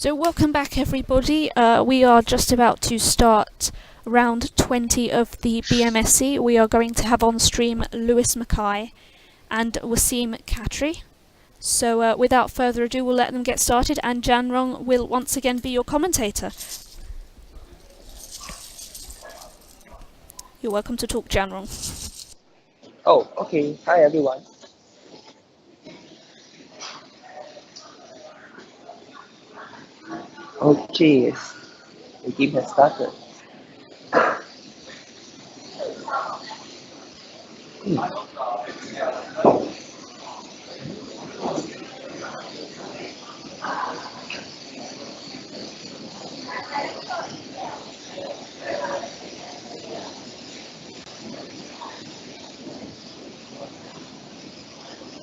So welcome back everybody. We are just about to start round 20 of the BMSC. We are going to have on stream Lewis Mackay and Waseem Khatri. So without further ado, we'll let them get started, and Jian Rong will once again be your commentator. You're welcome to talk, Jian Rong. Oh, okay. Hi, everyone. Okay, yes. The game has started.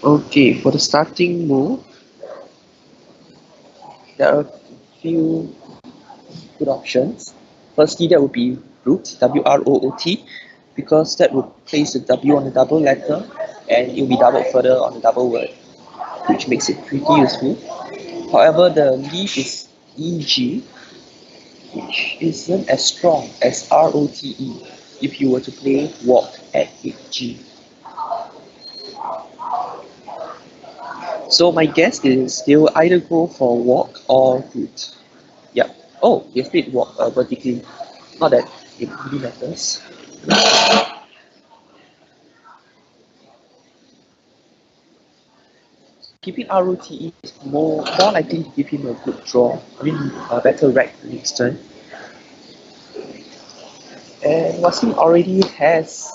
Okay, for the starting move, there are a few good options. Firstly, that would be root, W-R-O-O-T, because that would place the W on the double letter and it will be doubled further on the double word, which makes it pretty useful. However, the leaf is E-G, which isn't as strong as R-O-T-E if you were to play walk at G. So my guess is they will either go for walk or root. Yep. Oh, they played walk vertically. Not that it really matters. Keeping ROTE is more likely to give him a good draw. I mean, a better rack the next turn. And Wasim already has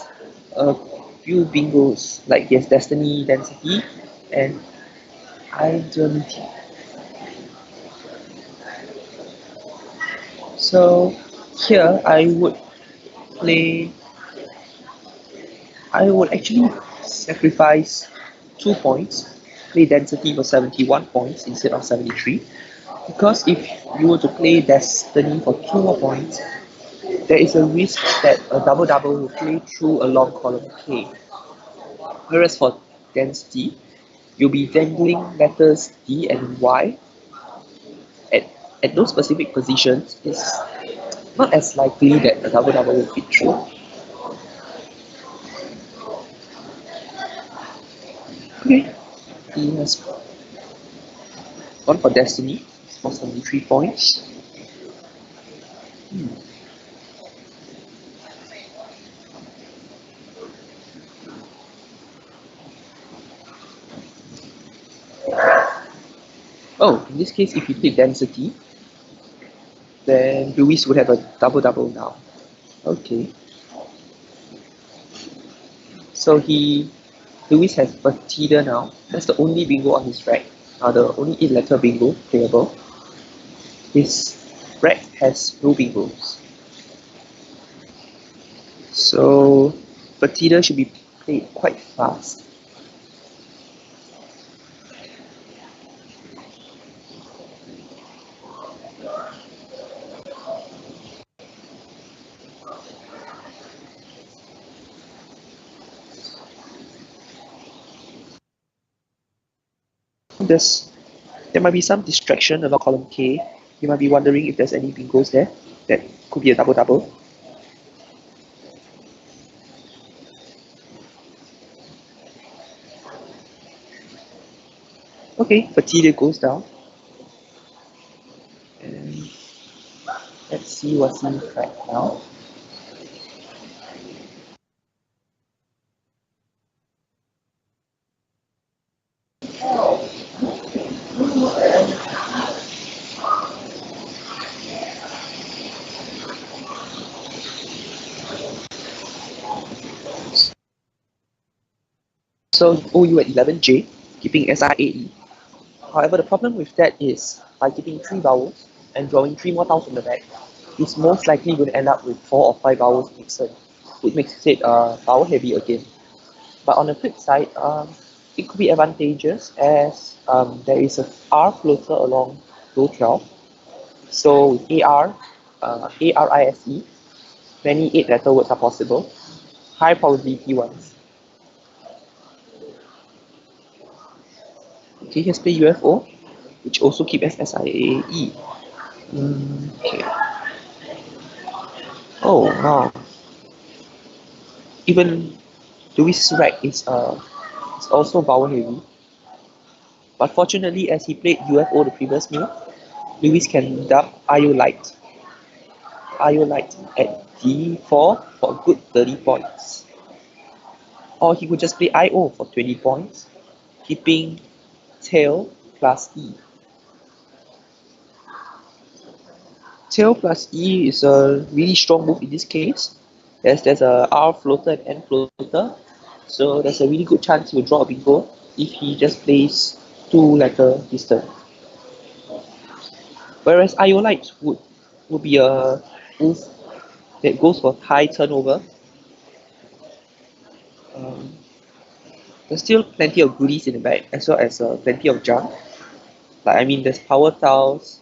a few bingos, like he has Destiny, Density, and Identity. So here I would actually sacrifice 2 points, play Density for 71 points instead of 73, because if you were to play Destiny for 2 more points, there is a risk that a double-double will play through a long column K. Whereas for Density, you'll be dangling letters D and Y at those specific positions. It's not as likely that a double-double will fit through. Okay, he has gone for Destiny for 73 points. Oh, in this case, if you take Density, then Luis would have a double-double now. Okay. So Luis has Batida now. That's the only bingo on his rack. The only 8-letter bingo playable. His rack has no bingos. So Batida should be played quite fast. There might be some distraction along column K. You might be wondering if there's any bingos there. That could be a double-double. Okay, Batida goes down. And let's see what's in track now. So OU at 11J, keeping SIAE. However, the problem with that is by keeping 3 vowels and drawing 3 more tiles from the back, it's most likely going to end up with 4 or 5 vowels mixed, which makes it vowel heavy again. But on the flip side, it could be advantageous as there is a R floater along row 12. So with AR, ARISE, many 8-letter words are possible, high probability ones. Okay, here's play UFO. which also keep as SIAE. Okay. Oh, now even Louis' rack is also vowel heavy. But fortunately, as he played UFO the previous move, Louis can dump Iolite at D4 for a good 30 points. Or he could just play IO for 20 points, keeping tail plus E. Tail plus E is a really strong move in this case, as there's a R floater and N floater, so there's a really good chance he will draw a bingo if he just plays 2-letter distance. Whereas Iolite would be a move that goes for high turnover. Um, there's still plenty of goodies in the bag, as well as plenty of junk. Like, I mean, there's power tiles,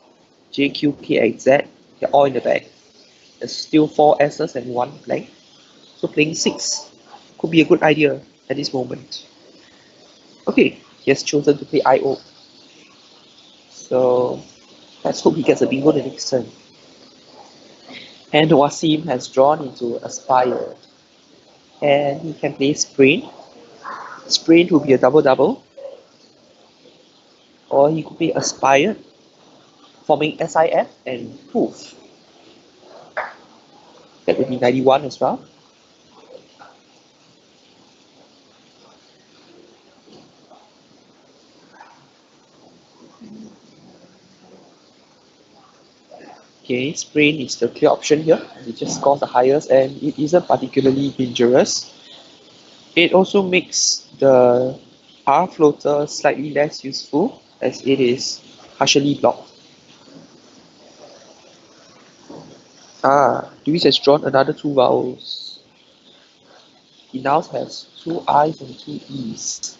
JQKXZ, they're all in the bag. There's still 4 S's and 1 blank. So playing 6 could be a good idea at this moment. Okay, he has chosen to play IO. So let's hope he gets a bingo the next turn. And Waseem has drawn into Aspire. And he can play Sprain. Sprain will be a double-double. Or he could play Aspire, forming SIF and Poof. That would be 91 as well. Okay, Sprain is the clear option here. It just scores the highest and it isn't particularly dangerous. It also makes the R floater slightly less useful as it is partially blocked. Luis has drawn another 2 vowels. He now has 2 I's and 2 E's.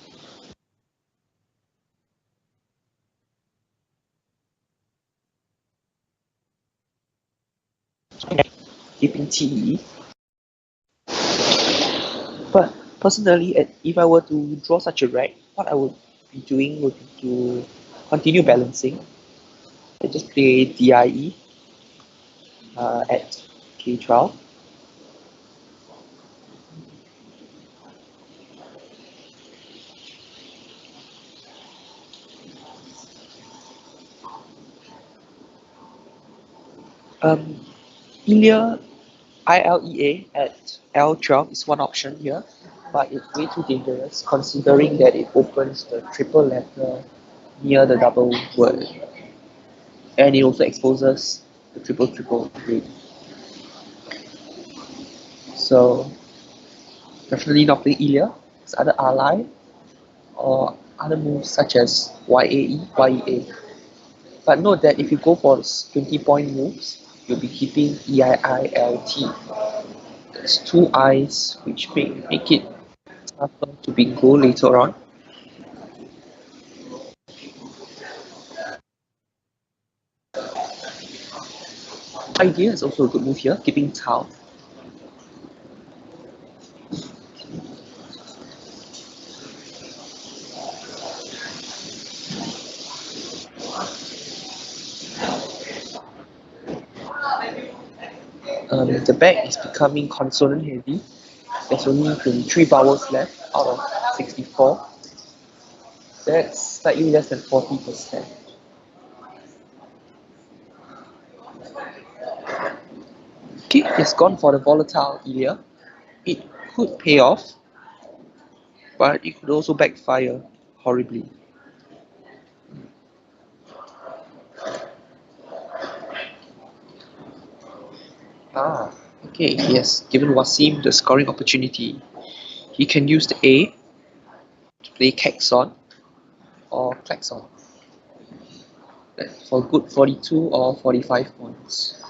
Keeping TE. But personally, if I were to draw such a rack, what I would be doing would be to continue balancing. I just play DIE at K12. Ilea ILEA at L12 is one option here, but it's way too dangerous considering that it opens the triple letter near the double word. And it also exposes the triple triple grade. So definitely not playing Ilea. It's either ally or other moves such as YAE, YEA. But note that if you go for 20-point moves, you'll be keeping EIILT. There's 2 I's which make it tougher to bingo later on. Idea is also a good move here, keeping Tau. The bag is becoming consonant heavy. There's only 23 vowels left out of 64. That's slightly less than 40%. Okay, it's gone for the volatile Ilea. It could pay off, but it could also backfire horribly. Okay, he has given Waseem the scoring opportunity. He can use the A to play Kexon or Klexon for good 42 or 45 points.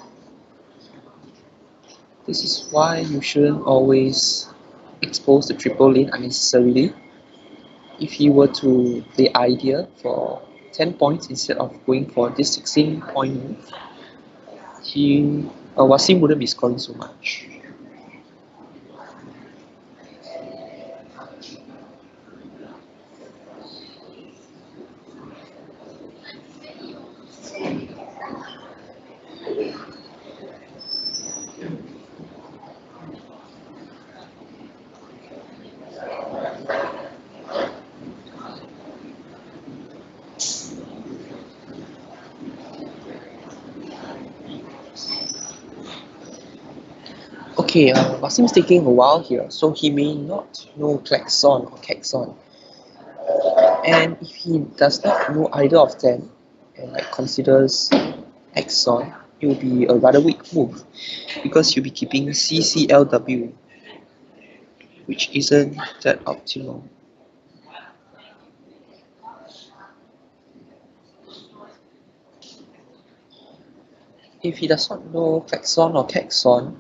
This is why you shouldn't always expose the triple lane unnecessarily. If he were to play Idea for 10 points instead of going for this 16-point move, Waseem wouldn't be scoring so much. Okay, Waseem's taking a while here, so he may not know klaxon or caxon. And if he does not know either of them and considers axon, it will be a rather weak move because he'll be keeping CCLW, which isn't that optimal. If he does not know klaxon or caxon,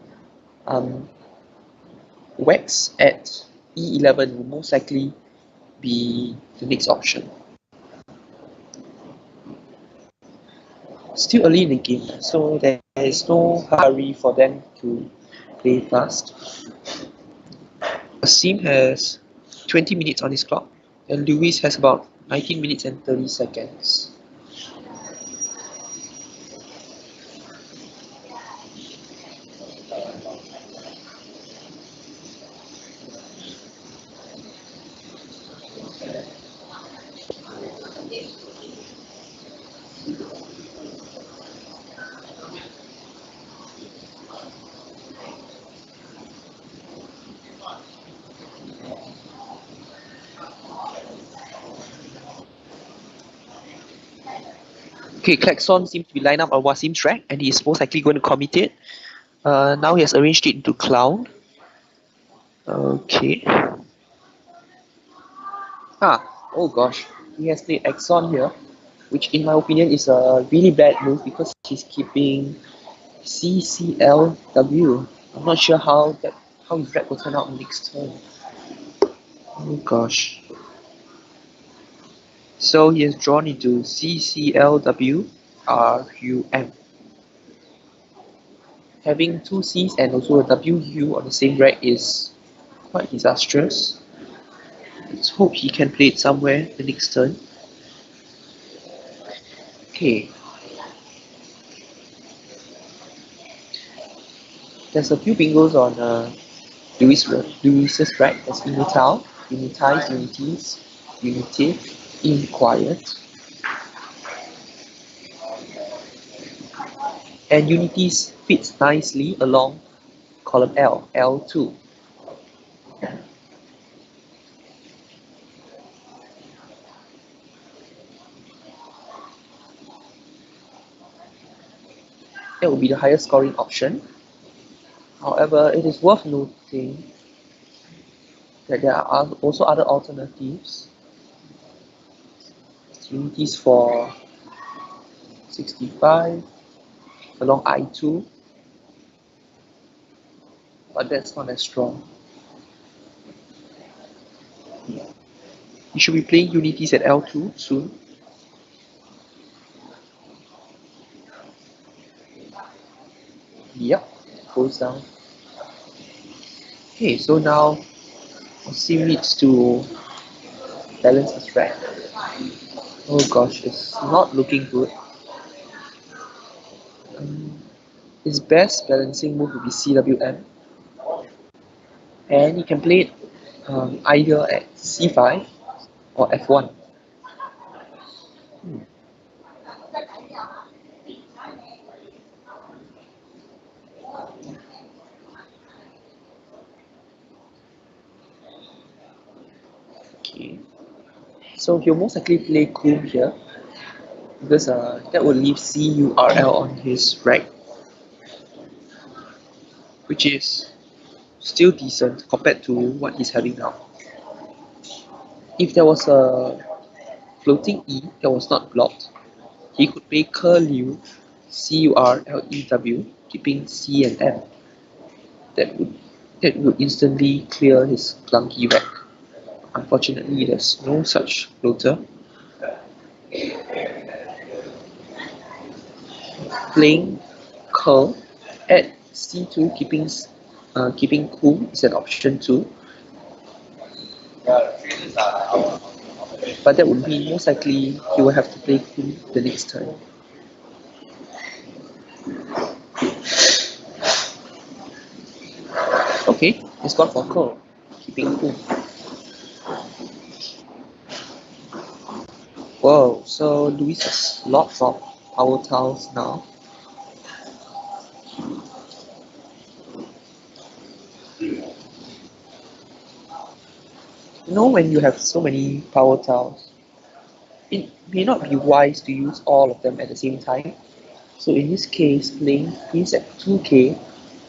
wax at E11 will most likely be the next option. Still early in the game, so there is no hurry for them to play fast. Waseem has 20 minutes on his clock, and Lewis has about 19 minutes and 30 seconds. Okay, klaxon seems to be lined up on Waseem's track, and he is most likely going to commit it. Now he has arranged it into clown. Okay. Oh gosh, he has played axon here, which in my opinion is a really bad move because he's keeping CCLW. I'm not sure how his red will turn out next turn. Oh gosh. So he has drawn into CCLW RUM. Having two C's and also a WU on the same rack is quite disastrous. Let's hope he can play it somewhere the next turn. Okay. There's a few bingos on Lewis's rack. There's Unital, Unitize, Unities, Unitive, Inquiet. And Unities fits nicely along column L, L2. That would be the highest scoring option. However, it is worth noting that there are also other alternatives. Unities for 65 along I2, but that's not as strong. You should be playing Unities at L2 soon. Yep, goes down. Okay, so now Waseem needs to balance his rack. Oh gosh, it's not looking good. His best balancing move would be CWM, and he can play it either at C5 or F1. Okay, so he'll most likely play Coom here because that will leave CURL on his rack, which is still decent compared to what he's having now. If there was a floating E that was not blocked, he could play Curlew, CURLEW, keeping C and M. That would instantly clear his clunky rack. Unfortunately, there's no such floater. Playing curl at C2, keeping cool is an option too. But that would mean most likely he will have to play cool the next turn. Okay, he's gone for curl, keeping cool. Whoa, so Luis has lots of power tiles now. when you have so many power tiles, it may not be wise to use all of them at the same time. So in this case, playing queens at 2k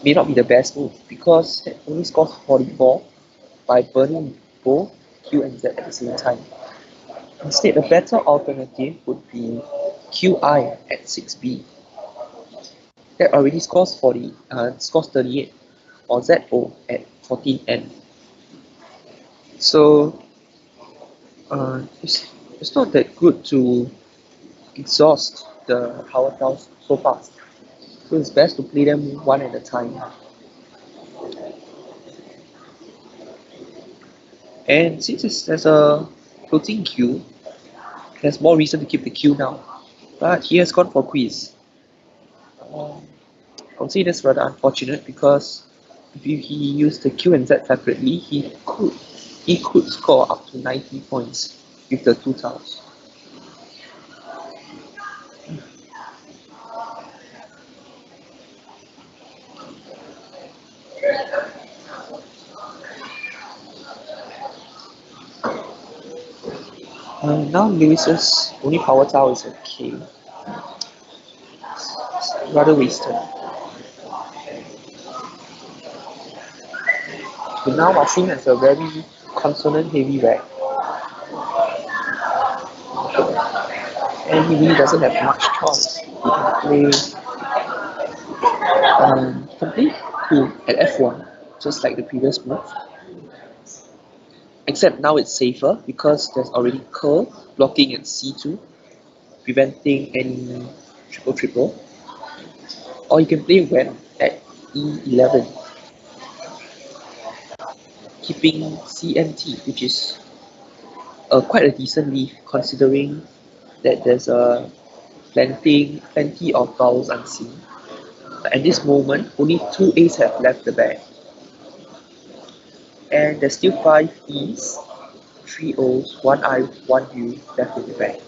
may not be the best move because it only scores 44 by burning both Q and Z at the same time. Instead, a better alternative would be QI at 6b. That already scores 38, or ZO at 14n. So it's not that good to exhaust the power tiles so fast. So it's best to play them one at a time. And since there's a floating queue, there's more reason to keep the queue now. But he has gone for quiz. I would say that's rather unfortunate because if he used the Q and Z separately, he could score up to 90 points with the two tiles. Now Lewis's only power tile is a K. It's rather wasted. But now Waseem has a very consonant heavy rack. And he really doesn't have much choice. He can play cool at F1, just like the previous move. Except now it's safer because there's already curl blocking at C2, preventing any triple. Or you can play when at E11, keeping CMT, which is quite a decent leaf considering that there's plenty of vowels unseen. But at this moment, only 2 A's have left the bag. And there's still 5 E's, 3 O's, 1 I, 1 U left in the bag.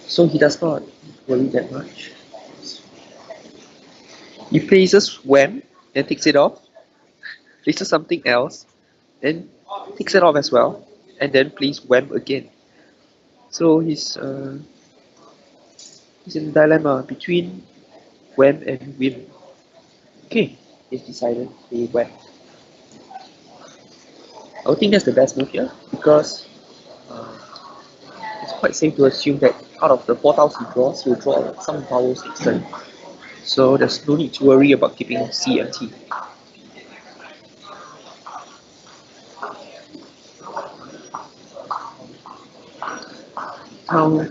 So he does not worry that much. He places wham, then takes it off, places something else, then takes it off as well, and then plays wham again. So he's in a dilemma between wham and win. Okay, he's decided to play wham. I would think that's the best move here because it's quite safe to assume that out of the 4 tiles he draws, he'll draw some vowels next turn. So there's no need to worry about keeping C and T. Now,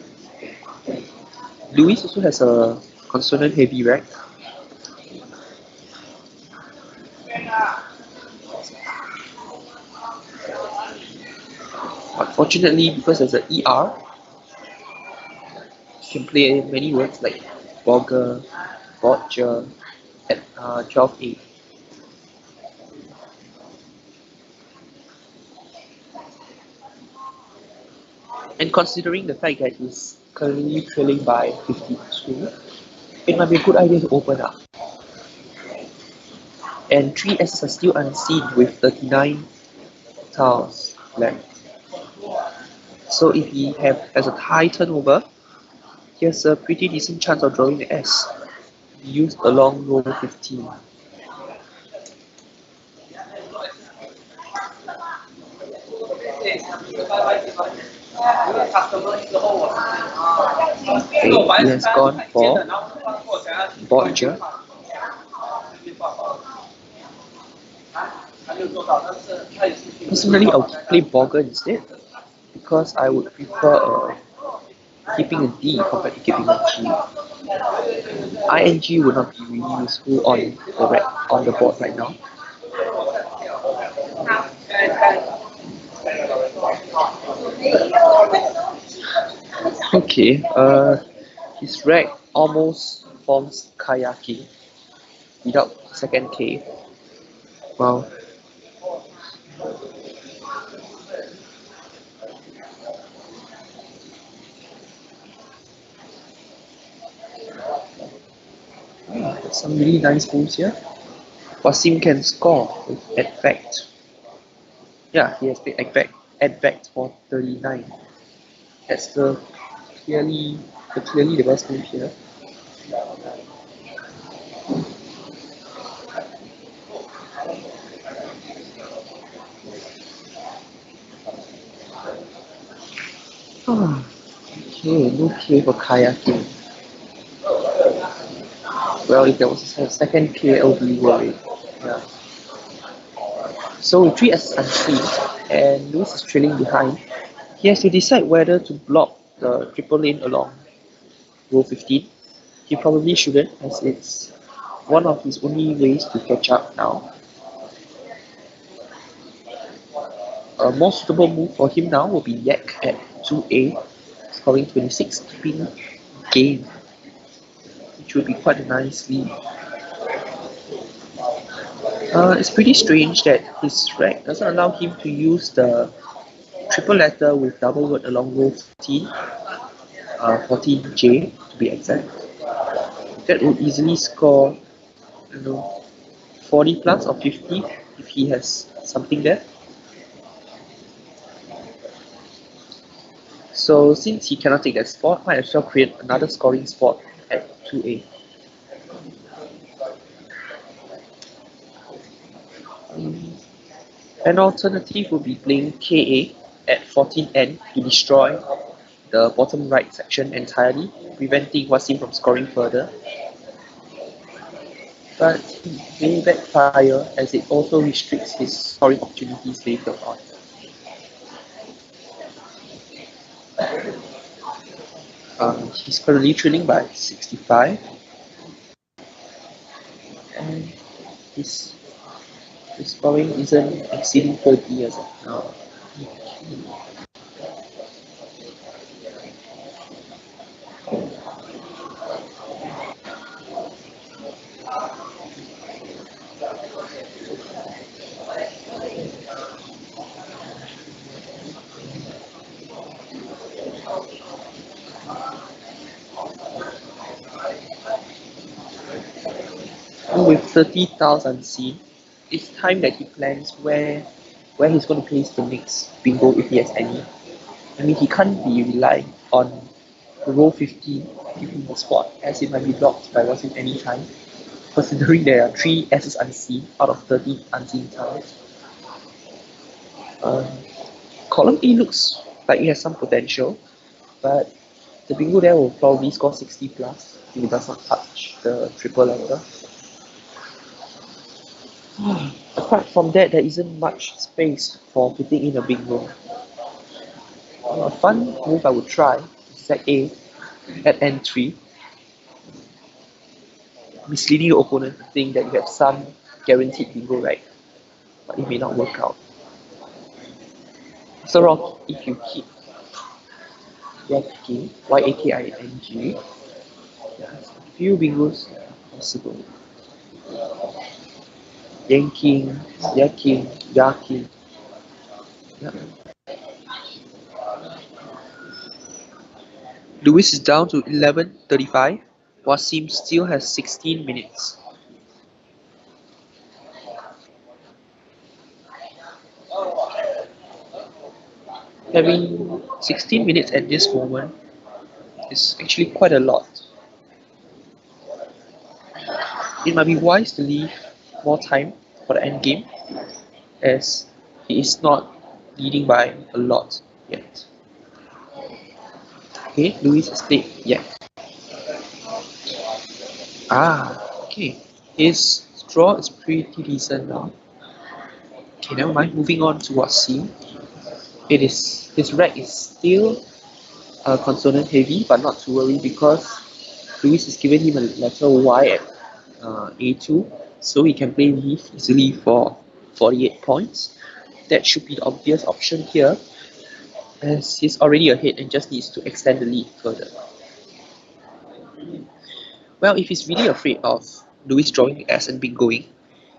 Lewis also has a consonant heavy rack. Unfortunately, because there's an ER, you can play many words like Bogger, Bodger at 12A. And considering the fact that he's currently trailing by 52, it might be a good idea to open up. And 3 S's are still unseen with 39 tiles left. So if he has a high turnover, he has a pretty decent chance of drawing the S. He used along row 15. Okay, he has gone for Bodger. Personally, I would play Bogger instead because I would prefer keeping a D compared to keeping a G. ING would not be really useful on the board right now. Okay, his rack almost forms kayaking without second K. Wow. There's some really nice moves here. Waseem can score with effect. Yeah, he has played effect. at back for 39. That's clearly the best move here. Okay, no K for kayaking. Well, if there was a second K, I would be worried. Yeah. So with 3 S's unseen and Lewis is trailing behind, he has to decide whether to block the triple lane along row 15. He probably shouldn't, as it's one of his only ways to catch up now. A more suitable move for him now will be Yak at 2A, scoring 26, keeping game, which would be quite a nice lead. It's pretty strange that his rack doesn't allow him to use the triple letter with double word along row 14, 14J to be exact. That would easily score, 40 plus or 50 if he has something there. So since he cannot take that spot, might as well create another scoring spot at 2A. An alternative would be playing KA at 14N to destroy the bottom right section entirely, preventing Waseem from scoring further. But it may backfire as it also restricts his scoring opportunities later on. He's currently trailing by 65, and his scoring isn't exceeding 30 as of now. With 30 tiles unseen, it's time that he plans where he's going to place the next bingo if he has any. I mean, he can't be relying on row 15 giving the spot, as it might be blocked by Waseem any time, considering there are 3 S's unseen out of 30 unseen tiles. Column A looks like it has some potential, but the bingo there will probably score 60 plus if it does not touch the triple letter. Apart from that, there isn't much space for putting in a bingo. A fun move I would try is set A at N3, misleading your opponent to think that you have some guaranteed bingo right, but it may not work out. So wrong if you keep Yaking, Yaking, few bingos possible. Yanking, Yaking, Yaking. Yeah. Lewis is down to 11:35. Waseem still has 16 minutes. Having 16 minutes at this moment is actually quite a lot. It might be wise to leave more time for the end game, as he is not leading by a lot yet. Okay, Lewis has played yet. Okay. His draw is pretty decent now. Okay, never mind. Moving on to Waseem. His rack is still consonant heavy, but not to worry because Lewis has given him a letter Y at A2, so he can play Leaf easily for 48 points. That should be the obvious option here, as he's already ahead and just needs to extend the lead further. Well, if he's really afraid of Lewis drawing S and bingoing,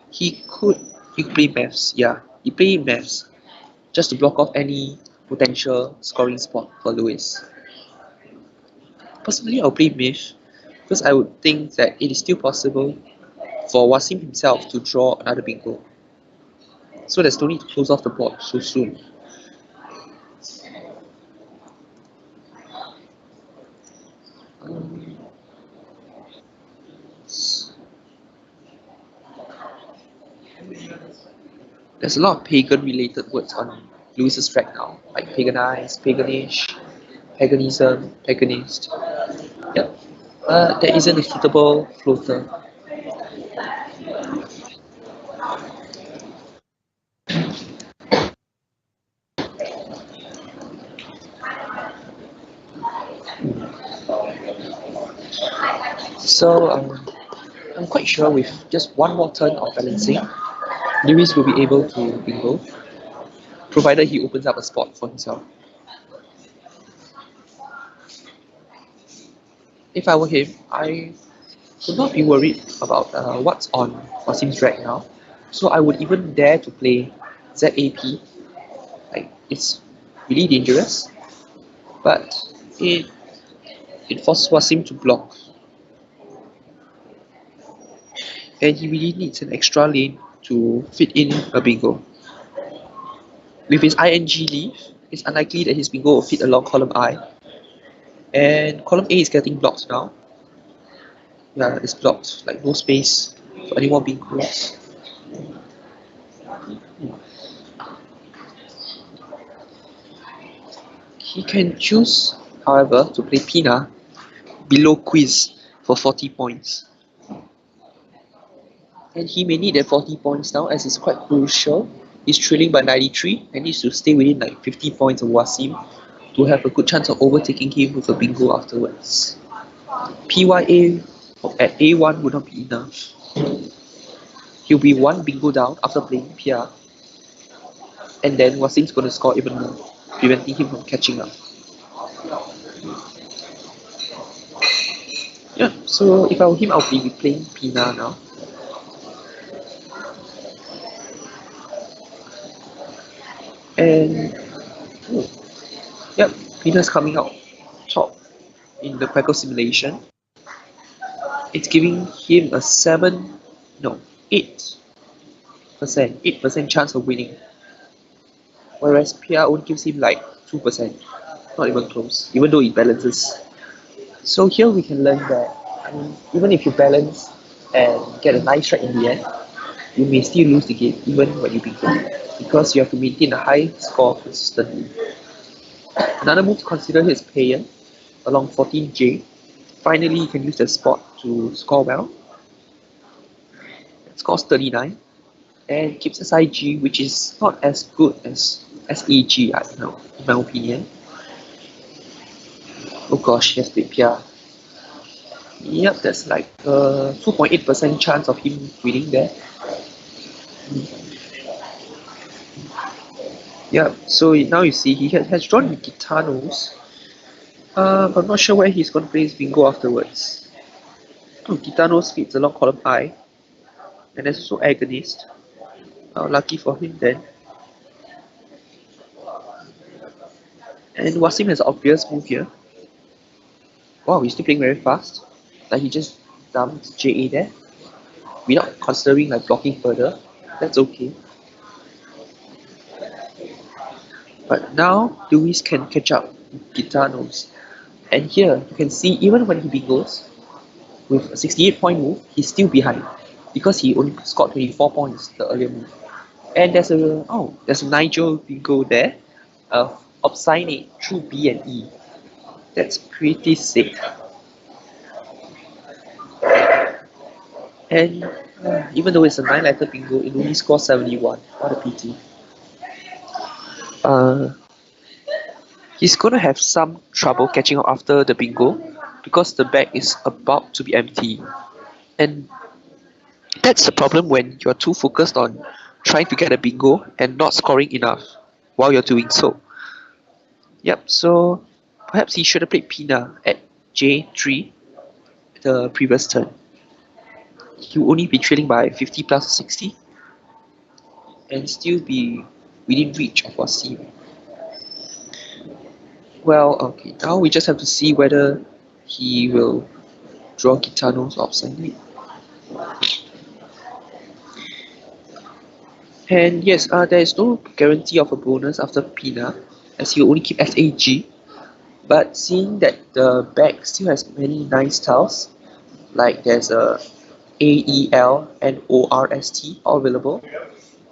he could play maths. Yeah, he play maths just to block off any potential scoring spot for Lewis. Personally, I'll play Myth because I would think that it is still possible for Waseem himself to draw another bingo. So there's no need to close off the board so soon. There's a lot of pagan related words on Lewis's track now, like paganize, paganish, paganism, paganist. Yep. There isn't a suitable floater. So I'm quite sure with just one more turn of balancing, Lewis will be able to bingo, provided he opens up a spot for himself. If I were him, I would not be worried about what's on Waseem's rack now. So I would even dare to play ZAP. Like, it's really dangerous, but it forces Waseem to block, and he really needs an extra lane to fit in a bingo. With his ING leave, it's unlikely that his bingo will fit along column I, and column A is getting blocked now. Yeah, it's blocked, like no space for any more bingos. He can choose, however, to play Pina below quiz for 40 points. And he may need that 40 points now, as it's quite crucial. He's trailing by 93 and needs to stay within like 50 points of Waseem to have a good chance of overtaking him with a bingo afterwards. PYA at A1 would not be enough. He'll be one bingo down after playing PR, and then Waseem's going to score even more, preventing him from catching up. Yeah, so if I were him, I'll be playing Pina now. And yep, Pina's coming out top in the Quackle simulation. It's giving him a 8% chance of winning, whereas PR only gives him like 2%, not even close, even though it balances. So here we can learn that, I mean, even if you balance and get a nice strike in the end, you may still lose the game even when you bingo, because you have to maintain a high score consistently. Another move to consider here is Payan along 14J. Finally, you can use the spot to score well. It scores 39 and keeps SIG, which is not as good as SAG, I don't know, in my opinion. Oh gosh, he has to PR. Yep, that's like a 2.8% chance of him winning there. Yeah, so now you see he has drawn Gitanos. I'm not sure where he's going to play his bingo afterwards. Oh, Gitanos fits along column I, and there's also Agonist. Lucky for him then. And Waseem has an obvious move here. Wow, he's still playing very fast. Like he just dumped JA there without considering like blocking further. That's okay. But now Lewis can catch up with Gitanos. And here you can see even when he bingos with a 68-point move, he's still behind because he only scored 24 points the earlier move. And there's a Nigel bingo there of Obsignate through B and E. That's pretty sick. And even though it's a 9-letter bingo, it only scores 71. What a pity. He's going to have some trouble catching up after the bingo because the bag is about to be empty. And that's the problem when you're too focused on trying to get a bingo and not scoring enough while you're doing so. Yep, so perhaps he should have played Pina at J3 the previous turn. He will only be trailing by 50 plus 60 and still be within reach of Waseem. Well, okay, now we just have to see whether he will draw Gitanos or Obsignate. And yes, there is no guarantee of a bonus after Pina, as he will only keep SAG. But seeing that the bag still has many nice tiles, like there's a AEL and ORST all available,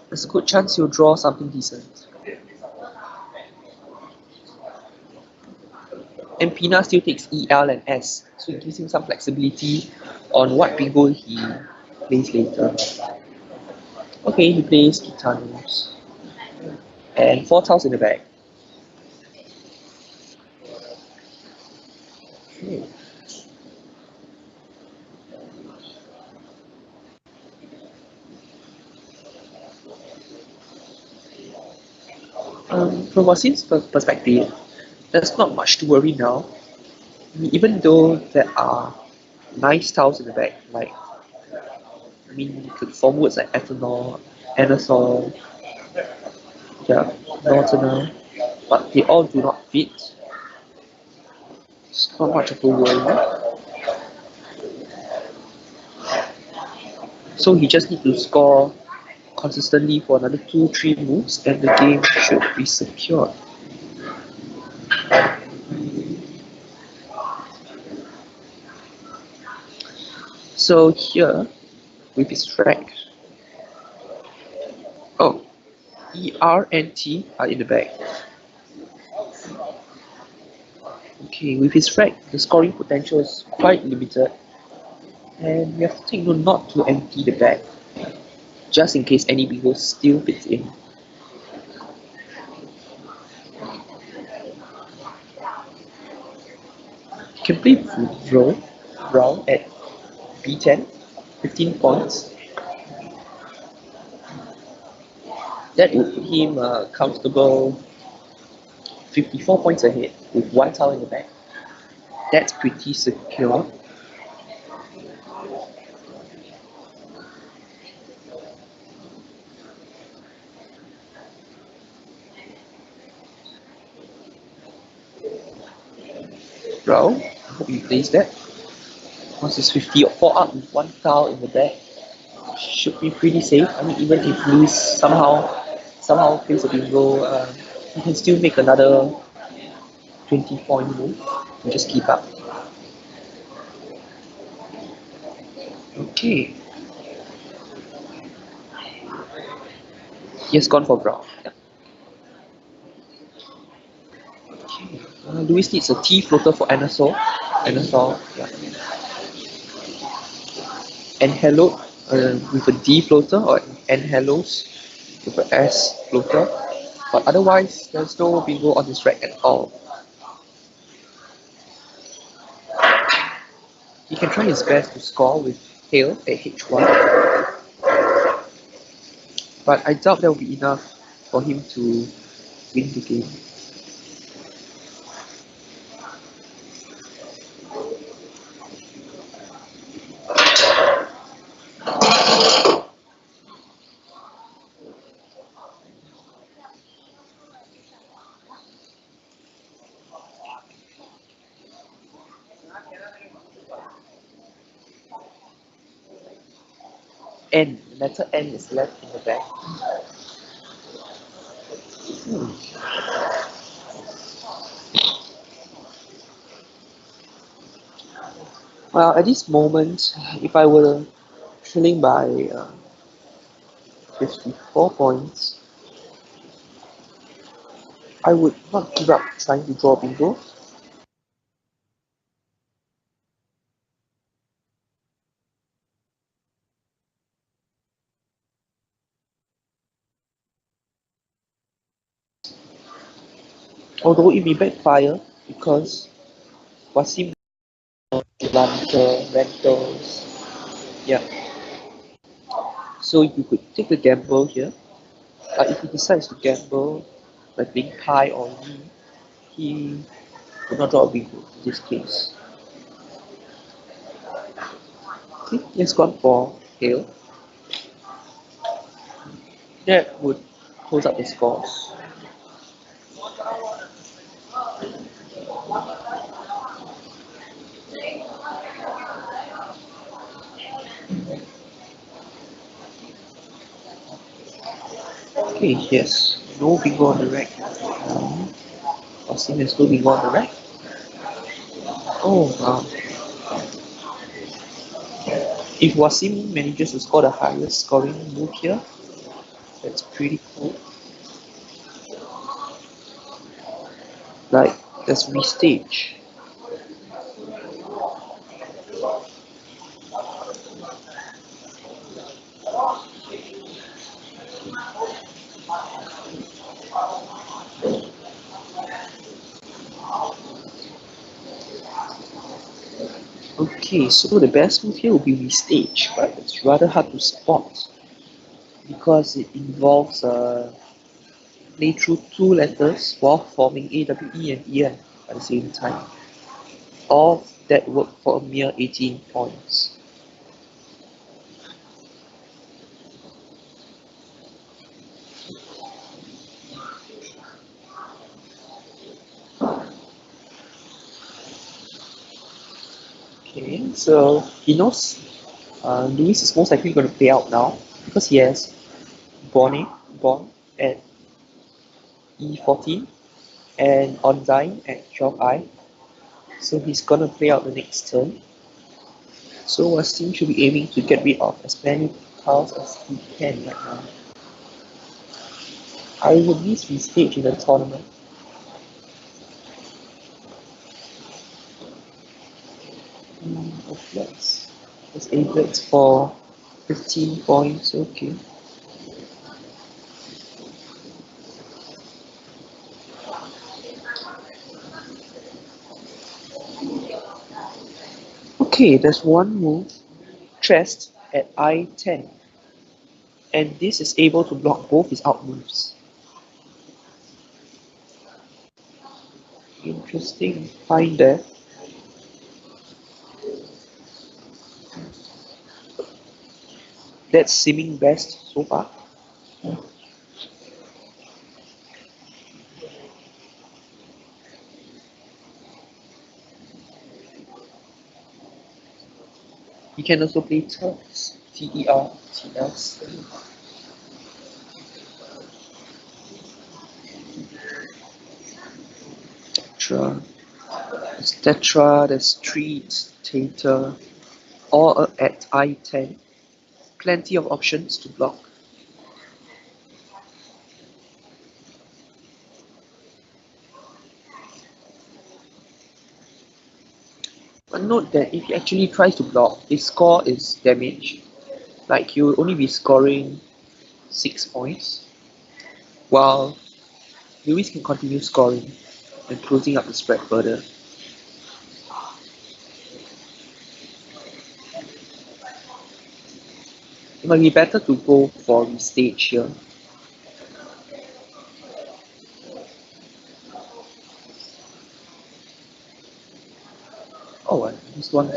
there's a good chance you'll draw something decent. And Pina still takes E, L, and S, so it gives him some flexibility on what bingo he plays later. Okay, he plays Gitanos. And 4 tiles in the bag. Okay. From Wasim's perspective, there's not much to worry now. I mean, even though there are nice tiles in the bag, like, I mean, you could form words like ethanol, anisole, yeah, northerner, but they all do not fit. It's not much of a worry. So he just needs to score consistently for another 2-3 moves and the game should be secured. So here, with his rack, oh, E, R, and T are in the bag. Okay, with his rack, the scoring potential is quite limited, and we have to take note not to empty the bag, just in case any bingo still fits in. You can play Brown at B10, 15 points. That would put him comfortable 54 points ahead with 1 tile in the bag. That's pretty secure. Brown, I hope he plays that. Once it's 54 up with 1 tile in the bag, should be pretty safe. I mean, even if Lewis somehow plays a bingo, he can still make another 20-point move and just keep up. Okay. He has gone for Brown. Yeah. Okay. Lewis needs a T floater for Anasol. Yeah. And hello with a D floater or N hellos with an S floater. But otherwise, there's no bingo on this rack at all. He can try his best to score with Hail at H1, but I doubt that will be enough for him to win the game. N, the letter N is left in the bag. Well, at this moment, if I were trailing by 54 points, I would not give up trying to draw bingo. Although it may backfire because Waseem rentals. Yeah. So you could take the gamble here. But if he decides to gamble by playing Pi or Lee, he would not draw a bingo in this case. Okay, he has gone for Hail. That would close up the scores. Okay, yes, no bingo on the rack. Waseem has no bingo on the rack. Oh, wow. If Waseem manages to score the highest scoring move here, That's pretty cool. Like, let's restage. Okay, so the best move here will be restage, but it's rather hard to spot because it involves play through two letters while forming AWE and EN at the same time. All that work for a mere 18 points. Okay, so he knows Luis is most likely going to play out now because he has Bonnie at E14 and Online at 12i. So he's going to play out the next turn. So Waseem should be aiming to get rid of as many tiles as he can right now. I would least restage in the tournament. Let's ablets for 15 points, okay. Okay, there's one move, Trest at I10. And this is able to block both his out moves. Interesting find there. That's seeming best so far. You can also play Terts, T-E-R-T-S. Tetra, there's Tetra, there's Street, Tater, all at I10. Plenty of options to block. But note that if he actually tries to block, his score is damage. Like he will only be scoring 6 points, while Lewis can continue scoring and closing up the spread further. It might be better to go for restage here. Oh, this one's.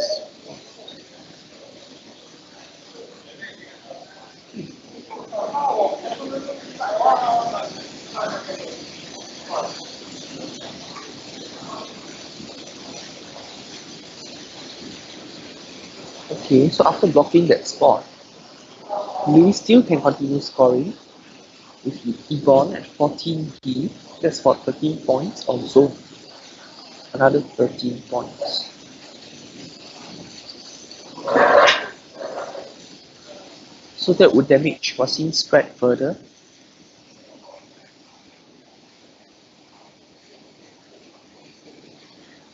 Okay, so after blocking that spot, Lewis still can continue scoring with Egon at 14D. That's for 13 points on zone. Another 13 points. So that would damage Waseem's spread further.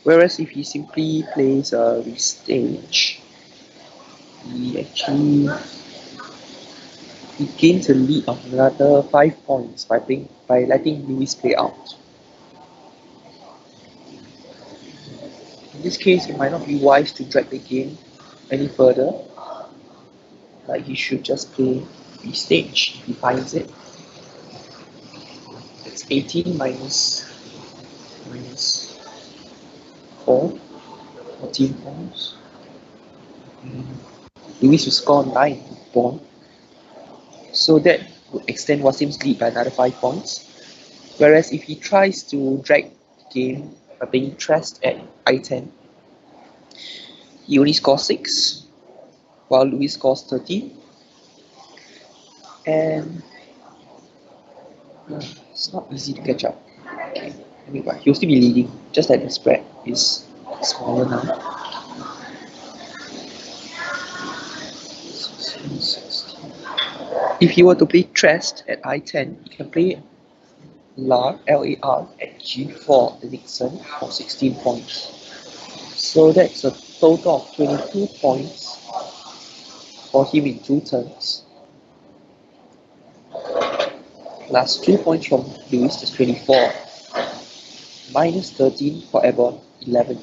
Whereas if he simply plays a restage, he actually gains a lead of another 5 points by letting Lewis play out. In this case, it might not be wise to drag the game any further. Like he should just play restage if he finds it. It's 18 minus 4, 14 points. Lewis will score 9 Bond. So that would extend Waseem's lead by another 5 points. Whereas if he tries to drag the game by playing Trest at I10, he only scores 6, while Lewis scores 13. And it's not easy to catch up. Okay. Anyway, he'll still be leading, just that the spread is smaller now. 16, 16. If you were to play Trest at I10, you can play Lar, L-A-R, at G4 the Nixon for 16 points. So that's a total of 22 points for him in 2 turns. Plus 2 points from Lewis, that's 24. Minus 13 for Ebon, 11.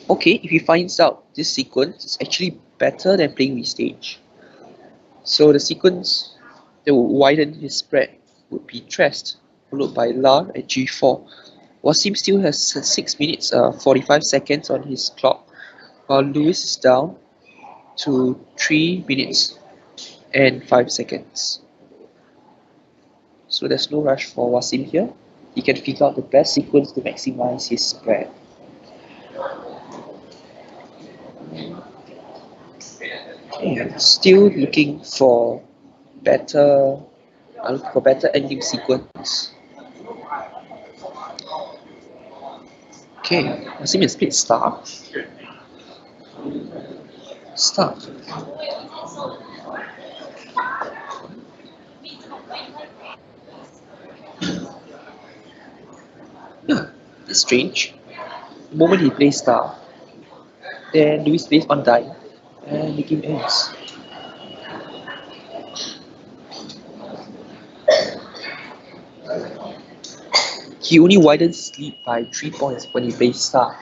Okay, if he finds out this sequence is actually better than playing restage. So the sequence that would widen his spread would be Trest, followed by Lar at G4. Waseem still has 6 minutes 45 seconds on his clock, while Lewis is down to 3 minutes and 5 seconds. So there's no rush for Waseem here. He can figure out the best sequence to maximize his spread. Okay, still looking for better ending sequence. Okay, Waseem has played Star. Star. Yeah, that's strange. The moment he plays Star, then Lewis plays on die, and the game ends. He only widens his lead by 3 points when he plays Star,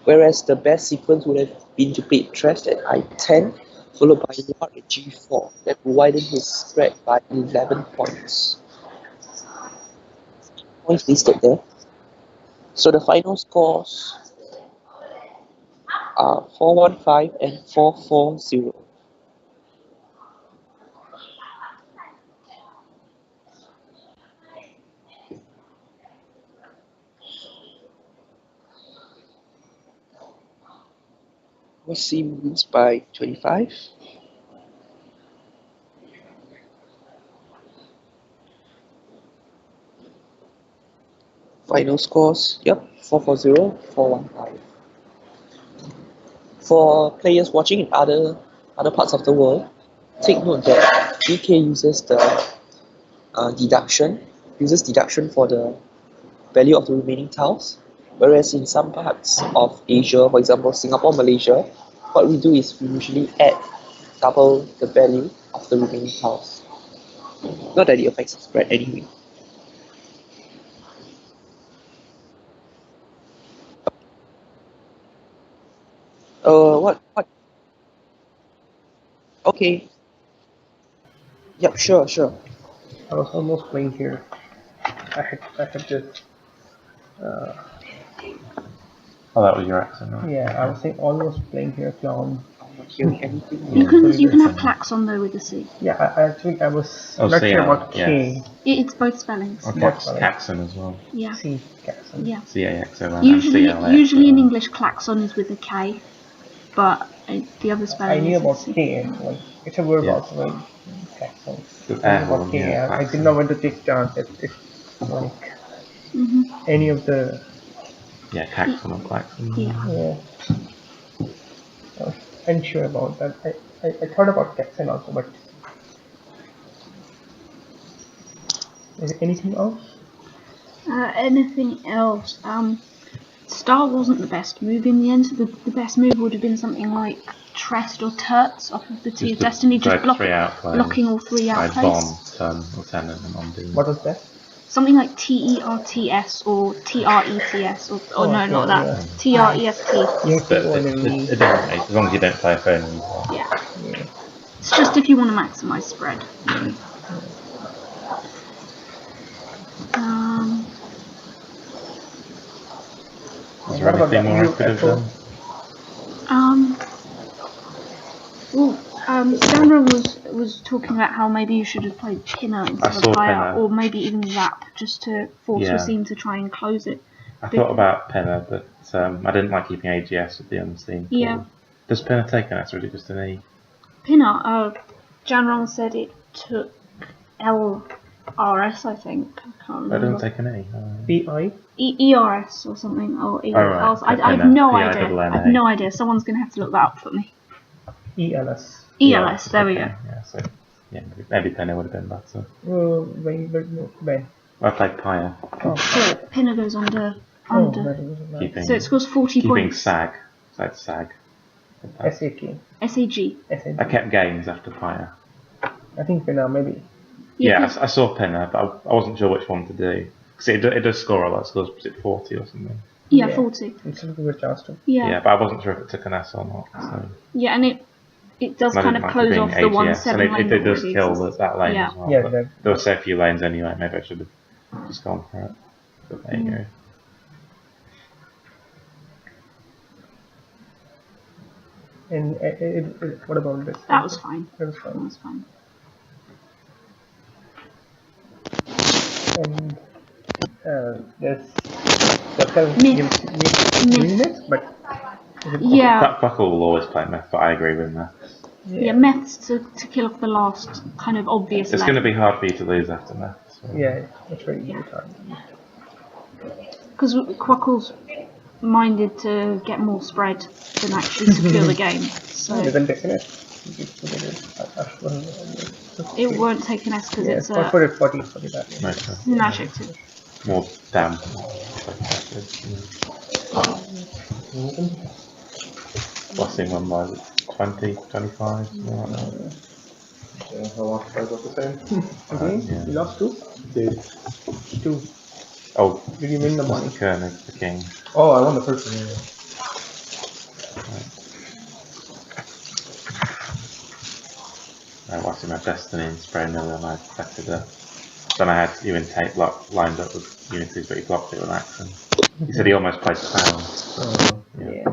whereas the best sequence would have been to play Trest at I10, followed by Lar at G4. That would widen his spread by 11 points. Points listed there. So the final scores are 415 and 440. Waseem wins by 25. Final scores, yep, 440, 415. For players watching in other parts of the world, take note that BK uses the deduction for the value of the remaining tiles, whereas in some parts of Asia, for example Singapore, Malaysia, what we do is we usually add double the value of the remaining tiles. Not that it affects the spread anyway. What? Okay. Yep, sure. I was almost playing here. I had just. Oh, that was your accent, right? Yeah, I was saying almost playing here, clown. I'm not hearing anything. You can have klaxon though with a C. Yeah, I was Oh, not C, sure about yeah. K. It's both spellings. Or That's fine. Caxon as well. Yeah. C, Jackson. Yeah. C-A-X-O-N Usually, and C-L-A-X-O-N. usually in English, klaxon is with a K, but the other I spelling knew is about C. K, and like it's a verb Yeah. also, right? Jackson. Good I knew air about horn, K. yeah, I klaxon. didn't know when to take chance if like any of the Yeah, Caxon or Klaxon. Yeah. I was unsure about that. I thought about Jackson also, but is there anything else? Anything else? Star wasn't the best move in the end. The best move would have been something like Trest or Turts off of the Tea of Destiny, just blocking all 3 Like outplays. Bomb, Turn, or Tenor, and Undo. What was that? Something like TERTS or TRETS or Oh, no, okay, not that. yeah. TREST. You have to But go on it and doesn't make, as long as you don't play a phone user. Yeah. yeah. It's just if you want to maximise spread. Is there anything more I could have done? Sandra was talking about how maybe you should have played Pinner instead of Higher, or maybe even Zap, just to force Waseem to try and close it. I thought about Pinner, but I didn't like keeping AGS with the unseen. Yeah. Does Pinner take an S or is it just an E? Pinner, Jian Rong said it took LRS, I think. I can't remember. I don't take an E. PI? ERS or something, or right. I have no idea. I have no idea. Someone's going to have to look that up for me. ELS. ELS, there we go. Yeah, so yeah, maybe Pinner would have been better. When? I played Pyre. Oh, So Pinner goes under. Keeping, So it scores 40 keeping points. SAG. So it's SAG. SAG. SAG. I kept games after Pyre. I think for now, maybe. Yeah, I saw Pinner, but I wasn't sure which one to do. Because it does score a lot. It scores, was it 40 or something? Yeah, 40. It's a good chance to. Yeah. But I wasn't sure if it took an S or not. So. Yeah, and it does I kind didn't of like it close being off the AGS, 1-7 and lane. it does already kill exists. that lane Yeah. as well. Yeah, But there were so few lanes anyway. Maybe I should have just gone for it. But there you go. And what about this? That was fine. That was That fine. was fine. And there's Circle Myth. doing this, but Yeah. Quackle will always play Myth, but I agree with Myth. Yeah, Meths to kill off the last kind of obvious It's lane. going to be hard for you to lose after Myth. So. Yeah, it's very hard. Because Quackle's minded to get more spread than actually secure the game. So Doesn't take an S. it won't take an S because Yeah, it's for it 40 that. Nice. an adjective. More damn. Waseem won by 20, 25, something like that. Yeah, I lost by about the same. Okay, Yeah. you lost 2? Did. 2. Oh, Did you win the money? Mr. Koenig, the king. Oh, I won the first one. Yeah. Waseem had Destiny and Spray Miller, and I affected it. Then I had Ewan Tate lined up with Unity, but he blocked it with Action. He said he almost played Clown. Yeah.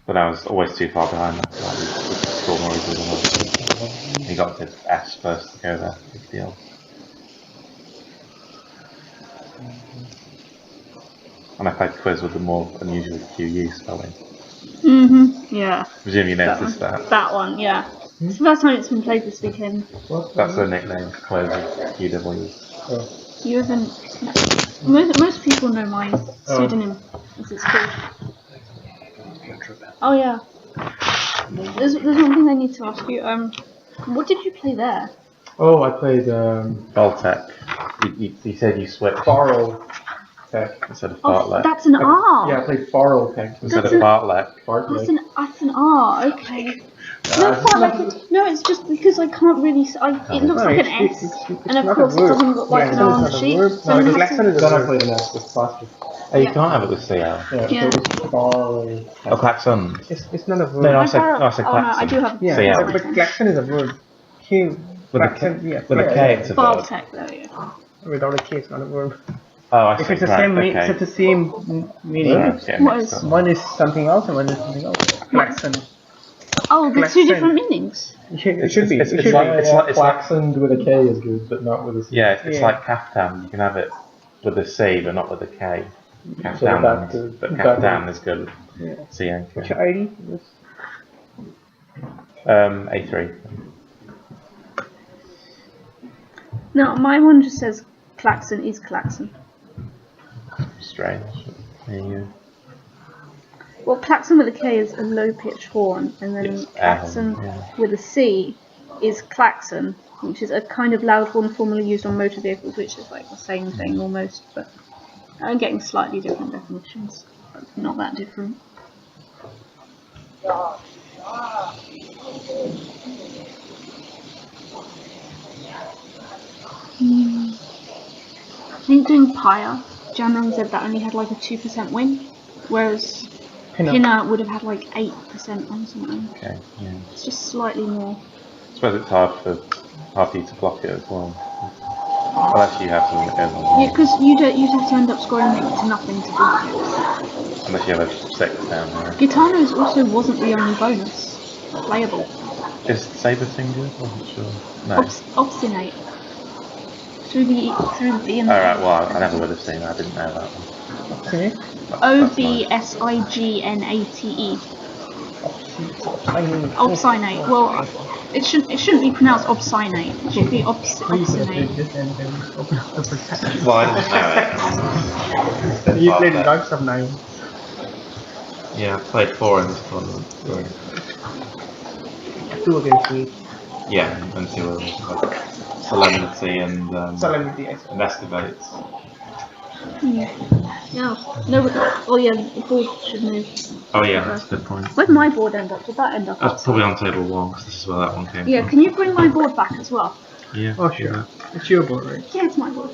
But I was always too far behind that, so I would score more easily than others. He got to S first to go there, big deal. And I played Quiz with the more unusual QU spelling. Yeah. Presume you noticed that. That one, yeah. It's the first time it's been played this weekend. That's the nickname, Quiz with QW. You haven't. Most people know my pseudonym, as it's called. Oh yeah. There's one thing I need to ask you. What did you play there? Oh, I played Baltec. You said you switched Faro Tech. instead of Oh, Bartlett. that's an R. Yeah, I played Faro Tech. Instead that's of an- Bartlett. That's an R. Okay. No, no, it's just because I can't really. It looks like an S, and of course it doesn't look like an R on the sheet. So I'm No, gonna have to- then I played an S with Foster. Oh, you can't have it with CL. Yeah, Yeah. so it's Faro. Oh, Klaxon. It's not a word. No, I I said thought- Klaxon. oh no, I do have. Yeah, CL. but klaxon is a word. K. With a Klaxon, K, yeah. with a K it's a verb. Bartec, there we go. Without a K, it's not a verb. Oh, I see. If it's the Right, same, okay. if it's the same meaning. Yeah, it's getting What mixed is- up. One is something else and one is something else. Klaxon. Oh, they're two Klaxon. different meanings. It should be. It's It should like- be. it's like- Klaxon with a K is good, but not with a C. Yeah, it's Yeah. like Kaftan. You can have it with a C, but not with a K. So Kaftan, that- but that Kaftan one. is good. Yeah. C and What's K. your ID? A3. No, my one just says klaxon is klaxon. Strange. There you go. Well, klaxon with a K is a low pitched horn, and then Yes, klaxon yeah. with a C is klaxon, which is a kind of loud horn formerly used on motor vehicles, which is like the same thing almost, but I'm getting slightly different definitions. But not that different. I think doing Pyre, Jian Rong said that only had like a 2% win, whereas Pinner would have had like 8% on something. Okay, yeah. It's just slightly more. I suppose it's hard for you to block it as well. Unless you have something that goes on. Yeah, because you'd have to end up scoring next to nothing to block it. Unless you have a 6 down there. Gitano's also wasn't the only bonus playable. Is Saber thing good? I'm not sure. No. Obstinate. Through the BMSC. Alright, well, I never would have seen that. I didn't know that one. Okay. That's nice. OBSIGNATE. Obstinate. Obstinate. Well, it shouldn't be pronounced obstinate. It should be obstinate. Open up the perspective. Well, I didn't know it. You played lots of 9. Yeah, I played 4 in this tournament. 2 against me. Yeah, and 2 of like, solemnity and Solemnity, I said. investigates. Yeah. No. Oh yeah, the board should move. Oh yeah, that's a good point. Where'd my board end up? Did that end up? That's probably on table 1 because this is where that one came Yeah. from. Can you bring my board back as well? Yeah. Oh, sure. It's your board, right? Yeah, it's my board.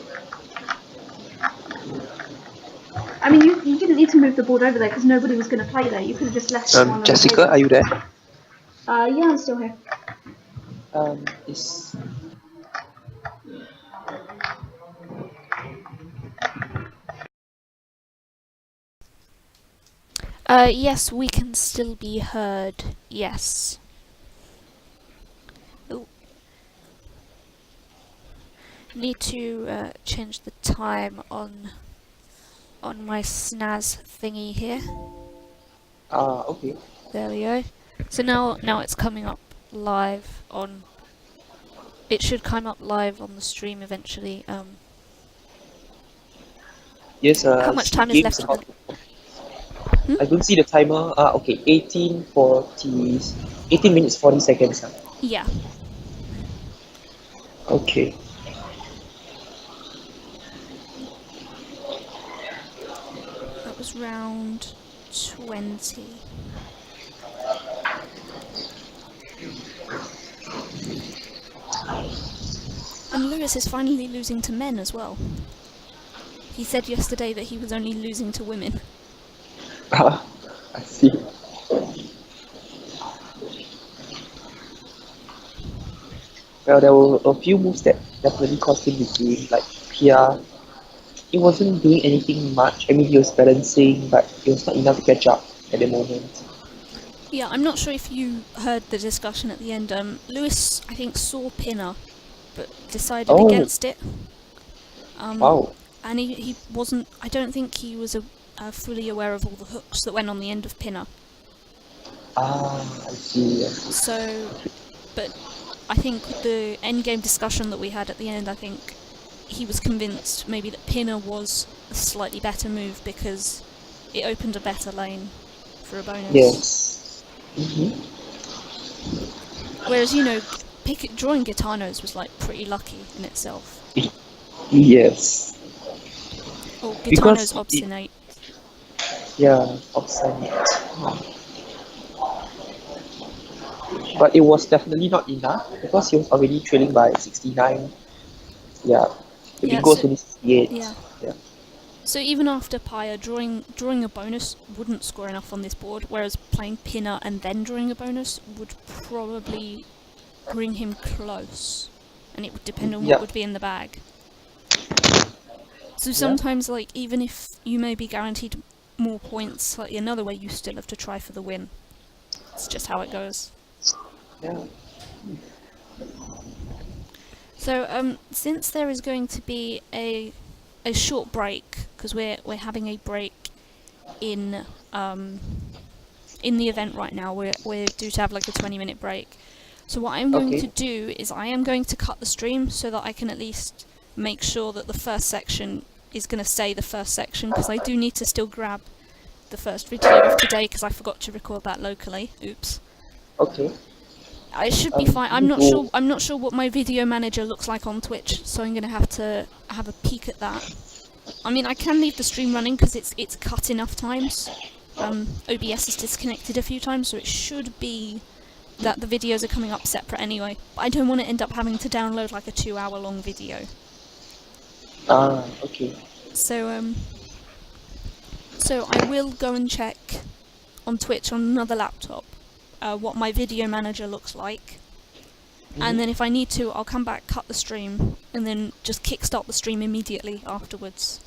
I mean, you didn't need to move the board over there because nobody was going to play there. You could have just left one on the Jessica, table. are you there? Yeah, I'm still here. Is Yes, we can still be heard. Yes. Ooh. Need to change the time on my snaz thingy here. okay. There we go. So now it's coming up live on. It should come up live on the stream eventually. Yes. How much time is game's left? I don't see the timer. Okay, 18 minutes 40 seconds. Yeah. Okay. That was round 20. And Lewis is finally losing to men as well. He said yesterday that he was only losing to women. I see. Well, there were a few moves that definitely cost him the game, like Pia. He wasn't doing anything much. I mean, he was balancing, but it was not enough to catch up at the moment. Yeah, I'm not sure if you heard the discussion at the end. Lewis, I think, saw Pinner, but decided against it. Wow. And he wasn't. I don't think he was fully aware of all the hooks that went on the end of Pinner. I see. So, but I think the endgame discussion that we had at the end, I think he was convinced maybe that Pinner was a slightly better move because it opened a better lane for a bonus. Yes. Whereas, drawing Gitanos was like pretty lucky in itself. Yes. Or Because Gitanos obstinate. Yeah, obstinate. But it was definitely not enough because he was already trailing by 69. Yeah. The Yeah, big goal so- was only 68. Yeah. Yeah. So even after Pyre, drawing a bonus wouldn't score enough on this board, whereas playing Pinner and then drawing a bonus would probably bring him close. And it would depend on what would be in the bag. So sometimes, like, even if you may be guaranteed more points slightly another way, you still have to try for the win. It's just how it goes. Yeah. So, since there is going to be a short break, because we're having a break in the event right now, we're due to have like a 20-minute break. So what I'm going to do is I am going to cut the stream so that I can at least make sure that the first section is going to stay the first section, because I do need to still grab the first video of today because I forgot to record that locally. Oops. Okay. It should be fine. I'm not sure what my video manager looks like on Twitch, so I'm gonna have to have a peek at that. I mean, I can leave the stream running because it's cut enough times. OBS is disconnected a few times, so it should be that the videos are coming up separate anyway. But I don't want to end up having to download like a 2-hour long video. Okay. So I will go and check on Twitch on another laptop what my video manager looks like, and then if I need to, I'll come back, cut the stream, and then just kickstart the stream immediately afterwards.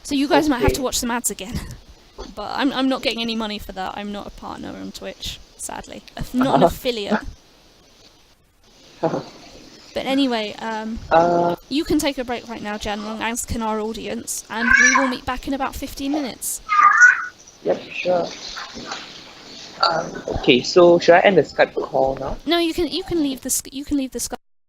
So you guys might have to watch some ads again, but I'm not getting any money for that. I'm not a partner on Twitch, sadly. Not an affiliate. But anyway, you can take a break right now, Jian Rong, as can our audience, and we will meet back in about 15 minutes. Yep, sure. Okay, so should I end the Skype call now? No, you can leave the Skype